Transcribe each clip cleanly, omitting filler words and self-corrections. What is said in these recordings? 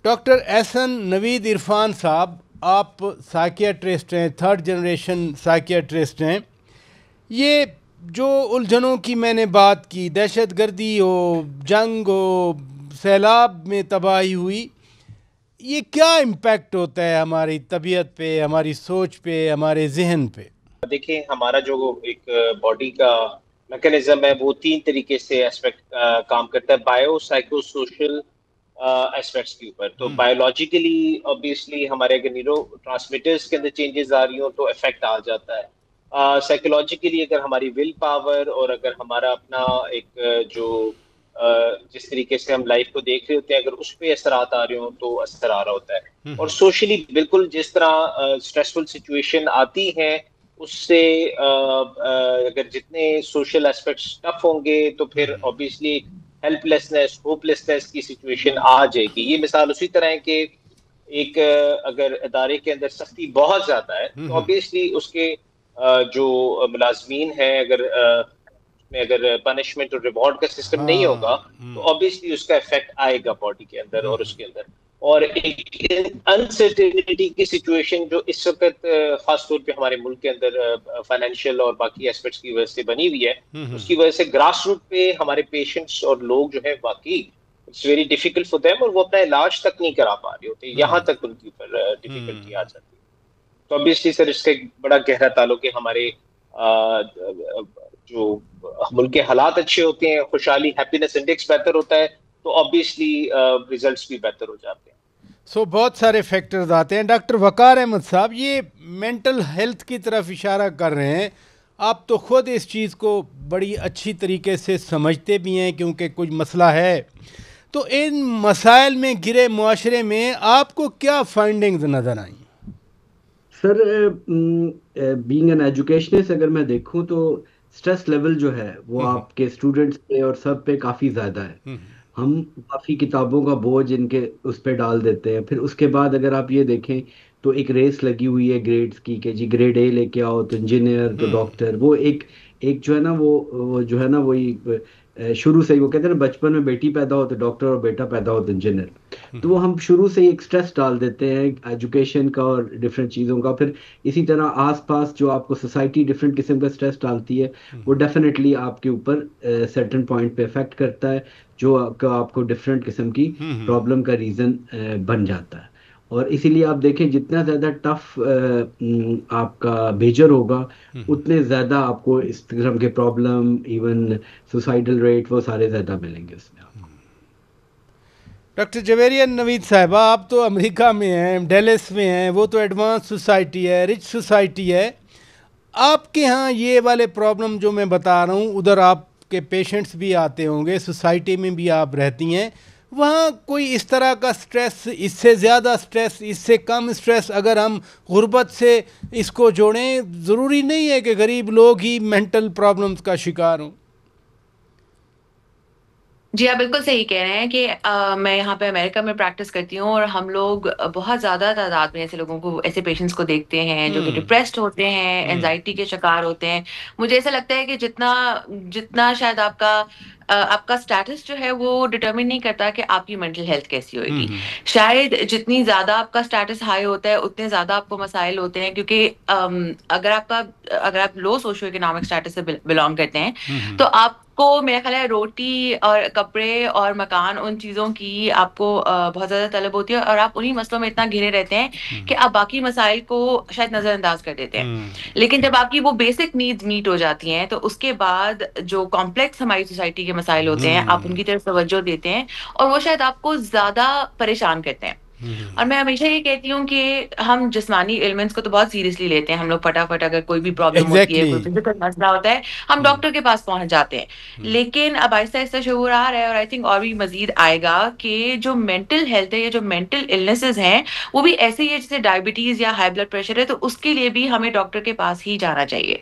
Doctor احسن نوید عرفان صاحب، آپ psychiatrist ہیں، تھرڈ جنریشن سائکیٹرسٹ ہیں. یہ جو الجھنوں کی میں نے بات کی، دہشت گردی ہو، جنگ ہو، سیلاب میں تباہی ہوئی، یہ کیا امپیکٹ ہوتا ہے ہماری طبیعت پہ، ہماری سوچ پہ، ہمارے ذہن پہ؟ دیکھیں، ہمارا جو ایک باڈی کا میکانزم ہے وہ 3 طریقے سے اسپیکٹ کام کرتا ہے، بایو سائیکو سوشل اسپیکٹس کے اوپر. تو بایولوجیکلی obviously ہمارے اگر نیورو ٹرانسمیٹرز کے اندر چینجز آ رہی ہوں تو افیکٹ آ جاتا ہے. سائیکولوجیکلی اگر ہماری ول پاور اور اگر ہمارا اپنا ایک جو جس طریقے سے ہم لائف کو دیکھ رہے ہوتے ہیں، اگر اس پہ اثرات آ رہے ہوں تو اثر آ رہا ہوتا ہے. اور سوشلی بالکل جس طرح اسٹریسفل سچویشن آتی ہیں، اس سے اگر جتنے سوشل اسپیکٹس ٹف ہوں گے تو پھر obviously help lessons, hope lessons کی سچویشن آ جائے گی. یہ مثال اسی طرح ہے کہ ایک اگر ادارے کے اندر سختی بہت زیادہ ہے تو obviously اس کے جو ملازمین ہیں، اگر پنشمنٹ اور ریوارڈ کا سسٹم نہیں ہوگا تو obviously اس کا افیکٹ آئے گا باڈی کے اندر اور اس کے اندر. اور ایک انسرٹینٹی کی سچویشن جو اس وقت خاص طور پہ ہمارے ملک کے اندر فائنینشیل اور باقی ایسپیکٹس کی وجہ سے بنی ہوئی ہے، اس کی وجہ سے گراس روٹ پہ ہمارے پیشنٹس اور لوگ جو ہے واقعی it's very difficult for them, اور وہ اپنا علاج تک نہیں کرا پا رہے ہوتے، یہاں تک ان کے اوپر ڈیفیکلٹی آ جاتی ہے. تو obviously سر اس کا ایک بڑا گہرا تعلق ہے. ہمارے جو ملک کے حالات اچھے ہوتے ہیں، خوشحالی ہیپینس انڈیکس بہتر ہوتا ہے تو obviously ریزلٹس بھی بہتر ہو جاتے ہیں. بہت سارے فیکٹرز آتے ہیں. ڈاکٹر وقار احمد صاحب، یہ مینٹل ہیلتھ کی طرف اشارہ کر رہے ہیں. آپ تو خود اس چیز کو بڑی اچھی طریقے سے سمجھتے بھی ہیں کیونکہ کچھ مسئلہ ہے. تو ان مسائل میں گرے معاشرے میں آپ کو کیا فائنڈنگز نظر آئیں؟ سر، بینگ این ایجوکیشنسٹ اگر میں دیکھوں تو سٹریس لیول جو ہے وہ آپ کے اسٹوڈنٹس پہ اور سب پہ کافی زیادہ ہے. ہم کافی کتابوں کا بوجھ ان کے اس پہ ڈال دیتے ہیں. پھر اس کے بعد اگر آپ یہ دیکھیں تو ایک ریس لگی ہوئی ہے گریڈز کی کہ جی گریڈ اے لے کے آؤ تو انجینئر تو ڈاکٹر. وہ ایک جو ہے نا وہ جو ہے نا وہی شروع سے ہی وہ کہتے ہیں نا، بچپن میں بیٹی پیدا ہو تو ڈاکٹر اور بیٹا پیدا ہو تو انجینئر. تو وہ ہم شروع سے ہی ایک سٹریس ڈال دیتے ہیں ایجوکیشن کا اور ڈفرینٹ چیزوں کا. پھر اسی طرح آس پاس جو آپ کو سوسائٹی ڈفرینٹ قسم کا سٹریس ڈالتی ہے وہ ڈیفینیٹلی آپ کے اوپر سرٹن پوائنٹ پہ افیکٹ کرتا ہے، جو آپ کو ڈفرینٹ قسم کی پرابلم کا ریزن بن جاتا ہے. اور اسی لیے آپ دیکھیں جتنا زیادہ ٹف آپ کا بیجر ہوگا اتنے زیادہ آپ کو اس قسم کے پرابلم، ایون سوسائڈل ریٹ، وہ سارے زیادہ ملیں گے اس میں آپ کو. ڈاکٹر جویریان نوید صاحبہ، آپ تو امریکہ میں ہیں، ڈیلس میں ہیں، وہ تو ایڈوانس سوسائٹی ہے، رچ سوسائٹی ہے. آپ کے ہاں یہ والے پرابلم جو میں بتا رہا ہوں، ادھر آپ کے پیشنٹس بھی آتے ہوں گے، سوسائٹی میں بھی آپ رہتی ہیں، وہاں کوئی اس طرح کا سٹریس، اس سے زیادہ سٹریس، اس سے کم سٹریس، اگر ہم غربت سے اس کو جوڑیں، ضروری نہیں ہے کہ غریب لوگ ہی مینٹل پرابلمس کا شکار ہوں. جی آپ بالکل صحیح کہہ رہے ہیں کہ میں یہاں پہ امریکہ میں پریکٹس کرتی ہوں اور ہم لوگ بہت زیادہ تعداد میں ایسے لوگوں کو، ایسے پیشنٹس کو دیکھتے ہیں جو کہ ڈپریسڈ ہوتے ہیں، اینزائٹی کے شکار ہوتے ہیں. مجھے ایسا لگتا ہے کہ جتنا شاید آپ کا سٹیٹس جو ہے وہ ڈٹرمن نہیں کرتا کہ آپ کی مینٹل ہیلتھ کیسی ہوئے گی. شاید جتنی زیادہ آپ کا سٹیٹس ہائی ہوتا ہے اتنے زیادہ آپ کو مسائل ہوتے ہیں، کیونکہ اگر آپ لو سوشو اکنامک سٹیٹس سے بلانگ کرتے ہیں تو آپ کو میرا خیال ہے روٹی اور کپڑے اور مکان، ان چیزوں کی آپ کو بہت زیادہ طلب ہوتی ہے، اور آپ انہی مسئلوں میں اتنا گھرے رہتے ہیں کہ آپ باقی مسائل کو شاید نظر انداز کر دیتے ہیں. لیکن جب آپ کی وہ بیسک نیڈز میٹ ہو جاتی ہیں تو اس کے بعد جو کمپلیکس ہماری سوسائٹی کے مسائل ہوتے ہیں آپ ان کی طرف توجہ دیتے ہیں، اور وہ شاید آپ کو زیادہ پریشان کرتے ہیں. اور میں ہمیشہ یہ کہتی ہوں کہ ہم جسمانی ایلمنٹس کو تو بہت سیریسلی لیتے ہیں. ہم لوگ فٹافٹ اگر کوئی بھی پرابلم ہوتی ہے، کوئی فزیکل مسئلہ ہوتا ہے، ہم ڈاکٹر کے پاس پہنچ جاتے ہیں. لیکن اب آہستہ آہستہ شعور آ رہا ہے، اور آئی تھنک اور بھی مزید آئے گا، کہ جو مینٹل ہیلتھ ہے یا جو مینٹل النیسز ہیں وہ بھی ایسے ہی ہے جیسے ڈائبٹیز یا ہائی بلڈ پریشر ہے. تو اس کے لیے بھی ہمیں ڈاکٹر کے پاس ہی جانا چاہیے.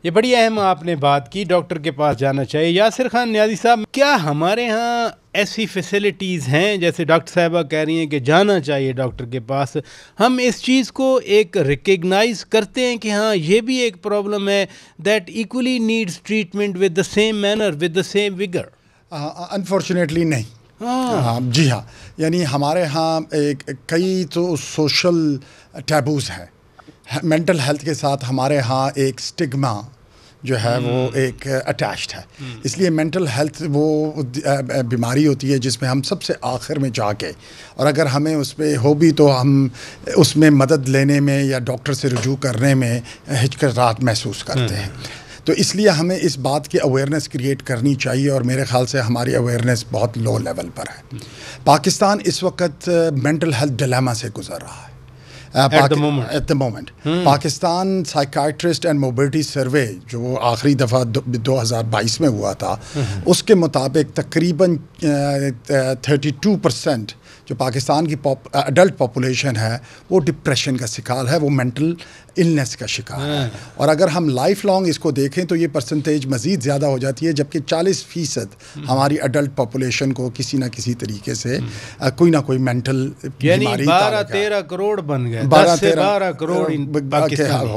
یہ بڑی اہم آپ نے بات کی، ڈاکٹر کے پاس جانا چاہیے. یاسر خان نیازی صاحب، کیا ہمارے ہاں ایسی فیسلٹیز ہیں، جیسے ڈاکٹر صاحبہ کہہ رہی ہیں کہ جانا چاہیے ڈاکٹر کے پاس، ہم اس چیز کو ایک ریکگنائز کرتے ہیں کہ ہاں یہ بھی ایک پرابلم ہے that equally needs treatment with the same manner, with the same vigour? Unfortunately نہیں. ہاں جی ہاں، یعنی ہمارے ہاں کئی تو سوشل ٹیبوز ہیں، مینٹل ہیلتھ کے ساتھ ہمارے ہاں ایک سٹگما جو ہے وہ ایک اٹیچڈ ہے. اس لیے مینٹل ہیلتھ وہ بیماری ہوتی ہے جس میں ہم سب سے آخر میں جا کے، اور اگر ہمیں اس پہ ہو بھی تو ہم اس میں مدد لینے میں یا ڈاکٹر سے رجوع کرنے میں ہچکچاہٹ محسوس کرتے ہیں. تو اس لیے ہمیں اس بات کی اویئرنیس کریٹ کرنی چاہیے، اور میرے خیال سے ہماری اویئرنیس بہت لو لیول پر ہے. پاکستان اس وقت مینٹل ہیلتھ ڈیلیما سے گزر رہا ہے. At the moment Pakistan psychiatrist and mobility survey جو آخری دفعہ 2022 میں ہوا تھا، اس کے مطابق تقریباً 32% جو پاکستان کی اڈلٹ پاپولیشن ہے وہ ڈپریشن کا شکار ہے، وہ مینٹل النس کا شکار ہے. اور اگر ہم لائف لانگ اس کو دیکھیں تو یہ پرسنٹیج مزید زیادہ ہو جاتی ہے، جبکہ 40% ہماری اڈلٹ پاپولیشن کو کسی نہ کسی طریقے سے کوئی نہ کوئی مینٹل بیماری، 12-13 کروڑ بن گئے، 10 سے 12 کروڑ ہو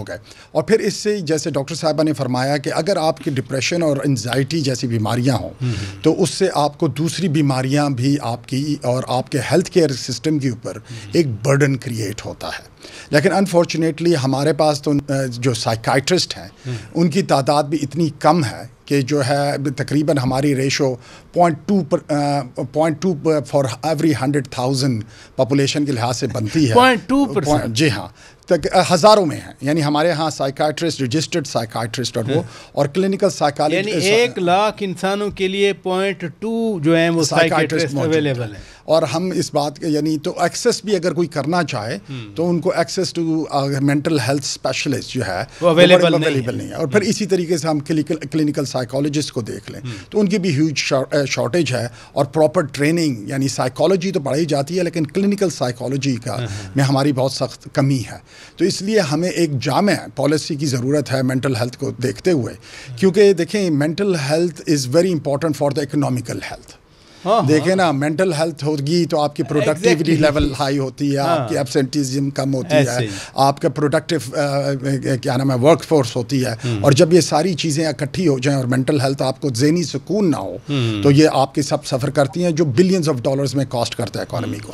گئے. اور پھر اس سے جیسے ڈاکٹر صاحبہ نے فرمایا کہ اگر آپ کی ڈپریشن اور انزائٹی جیسی بیماریاں ہوں تو اس سے آپ کو دوسری بیماریاں بھی آپ کی اور آپ کے ہیلتھ کیئر سسٹم کے اوپر ایک برڈن کریٹ ہوتا ہے. لیکن انفارچونیٹلی ہمارے پاس تو جو سائیکائٹرسٹ ہیں ان کی تعداد بھی اتنی کم ہے کہ جو ہے تقریباً ہماری ریشو 0.2 فار ایوری 100,000 پاپولیشن کے لحاظ سے بنتی ہے. 0.2%. جی ہاں، ہزاروں میں ہیں. یعنی ہمارے ہاں سائیکائٹرسٹ، رجسٹرڈ سائیکائٹرسٹ اور وہ اور کلینکل سائیکالوجسٹ، یعنی 1 لاکھ انسانوں کے لیے 0.2 جو ہیں وہ سائیکائٹرسٹ اویلیبل ہیں. اور ہم اس بات کے یعنی تو ایکسیس بھی اگر کوئی کرنا چاہے تو ان کو access to mental health specialist جو ہے وہ اویلیبل نہیں ہے. اور پھر اسی طریقے سے ہم کلینکل سائیکالوجسٹ کو دیکھ لیں تو ان کی بھی ہیوج شارٹیج ہے. اور پراپر ٹریننگ، یعنی سائیکالوجی تو پڑھائی جاتی ہے لیکن کلینکل سائیکالوجی کا میں ہماری بہت سخت کمی ہے. تو اس لیے ہمیں ایک جامع پالیسی کی ضرورت ہے مینٹل ہیلتھ کو دیکھتے ہوئے، کیونکہ دیکھیں mental health is very important for the economical health. دیکھیں نا، مینٹل ہیلتھ ہوگی تو آپ کی پروڈکٹیوٹی لیول ہائی ہوتی ہے، آپ کی ایبسینٹیزم کم ہوتی ہے، آپ کا پروڈکٹیو کیا نام ہے ورک فورس ہوتی ہے. اور جب یہ ساری چیزیں اکٹھی ہو جائیں اور مینٹل ہیلتھ آپ کو ذہنی سکون نہ ہو تو یہ آپ کے سب سفر کرتی ہیں جو بلینز آف ڈالرز میں کاسٹ کرتا ہے اکانومی کو.